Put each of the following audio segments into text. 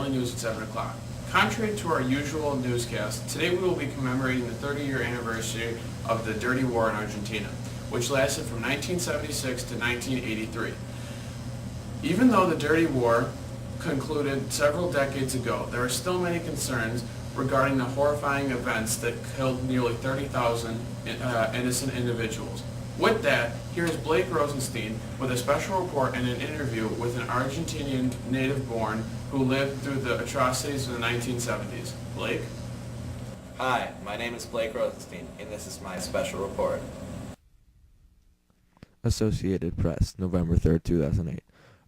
daily news at 7 o'clock. Contrary to our usual newscast, today we will be commemorating the 30-year anniversary of the Dirty War in Argentina, which lasted from 1976 to 1983. Even though the Dirty War concluded several decades ago, there are still many concerns regarding the horrifying events that killed nearly 30,000 innocent individuals. With that, here's Blake Rosenstein with a special report and an interview with an Argentinian native-born who lived through the atrocities of the 1970s. Blake? Hi, my name is Blake Rosenstein, and this is my special report. Associated Press, November 3, 2008.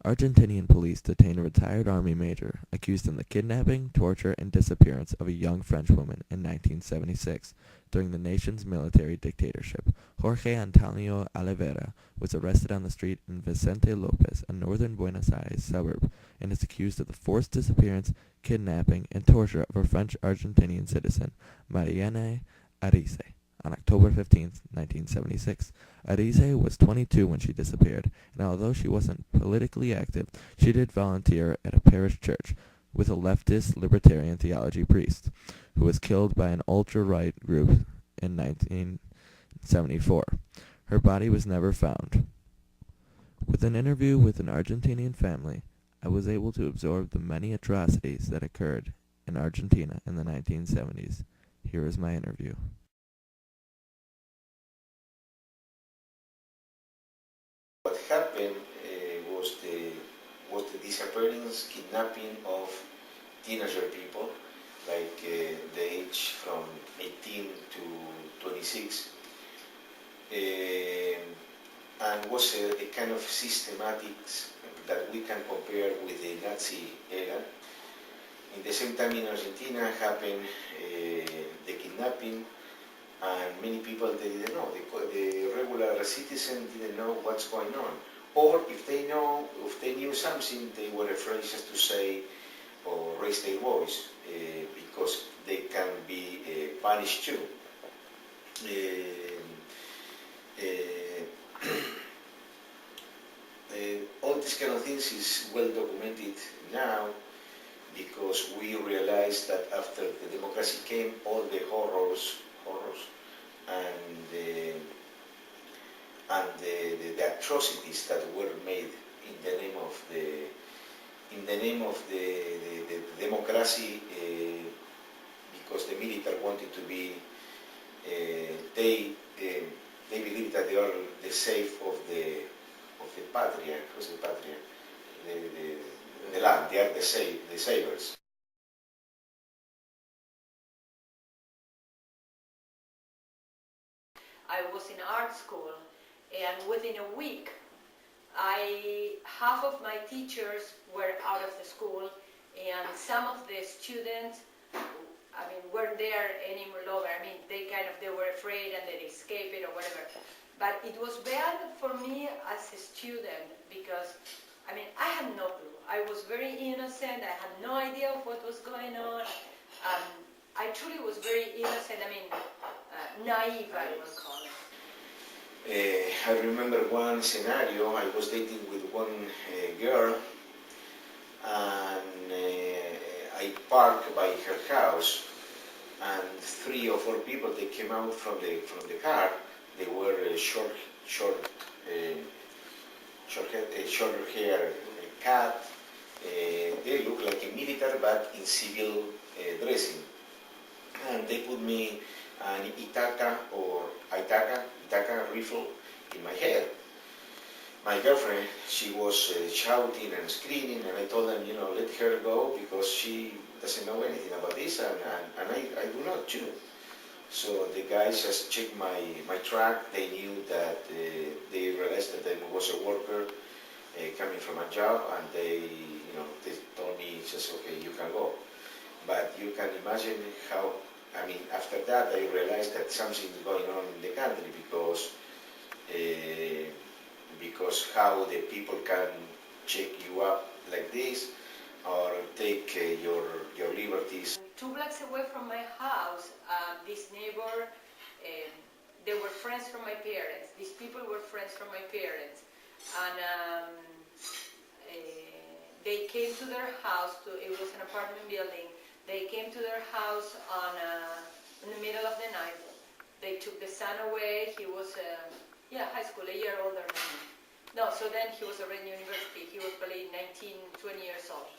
Argentinian police detained a retired army major accused in the kidnapping, torture, and disappearance of a young French woman in 1976 during the nation's military dictatorship. Jorge Antonio Oliveira was arrested on the street in Vicente Lopez, a northern Buenos Aires suburb, and is accused of the forced disappearance, kidnapping, and torture of a French-Argentinian citizen, Marianne Arize, on October 15, 1976. Arize was 22 when she disappeared, and although she wasn't politically active, she did volunteer at a parish church with a leftist libertarian theology priest, who was killed by an ultra-right group in 1974. Her body was never found. With an interview with an Argentinian family, I was able to absorb the many atrocities that occurred in Argentina in the 1970s. Here is my interview. What happened was the disappearance, kidnapping of teenager people, like the age from 18 to 26, and was a kind of systematic that we can compare with the Nazi era. In the same time in Argentina happened the kidnapping, and many people, they didn't know. The regular citizen didn't know what's going on. Or if they knew something, they were afraid just to say or raise their voice because they can be punished too. All these kind of things is well documented now, because we realized that after the democracy came, all the horrors and the atrocities that were made in the name of the democracy, because the military wanted to be, they believe that they are the safe of the patria. Who's the patria? The land. They are the savers. I was in art school, and within a week, half of my teachers were out of the school, and some of the students, weren't there anymore longer. They were afraid and they escaped it or whatever. But it was bad for me as a student because, I had no clue. I was very innocent. I had no idea of what was going on. I truly was very innocent. Naive, I would call it. I remember one scenario. I was dating with one girl, and I parked by her house, and 3 or 4 people, they came out from the car. They were short hair cat. They looked like a military, but in civil dressing, and they put me an Itaca rifle in my head. My girlfriend, she was shouting and screaming, and I told them, let her go because she doesn't know anything about this, and I do not too. So the guys just checked my truck. They knew that they realized that I was a worker coming from a job, and they told me just, okay, you can go. But you can imagine how. After that, I realized that something is going on in the country because how the people can check you up like this or take your liberties. 2 blocks away from my house, this neighbor, they were friends from my parents. These people were friends from my parents, and They came to their house, it was an apartment building. They came to their house in the middle of the night. They took the son away. He was, high school, a year older than me. No, so then he was already in university. He was probably 19, 20 years old.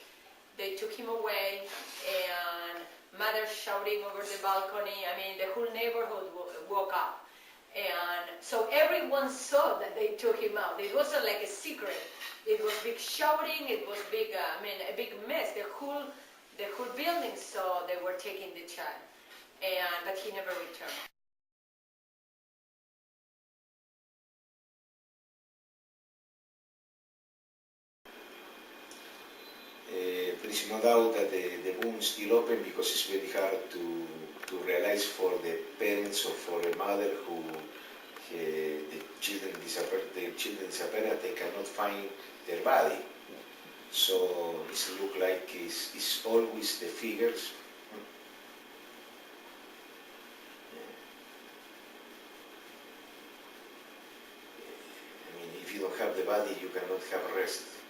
They took him away, and mother shouting over the balcony. I mean, the whole neighborhood woke up. And so everyone saw that they took him out. It wasn't like a secret. It was big shouting. It was big, a big mess. The whole building saw they were taking the child, but he never returned. There is no doubt that the wound is still open because it's very hard to realize for the parents or for a mother who the children disappear and they cannot find their body. So it looks like it's always the figures. I mean, if you don't have the body, you cannot have rest.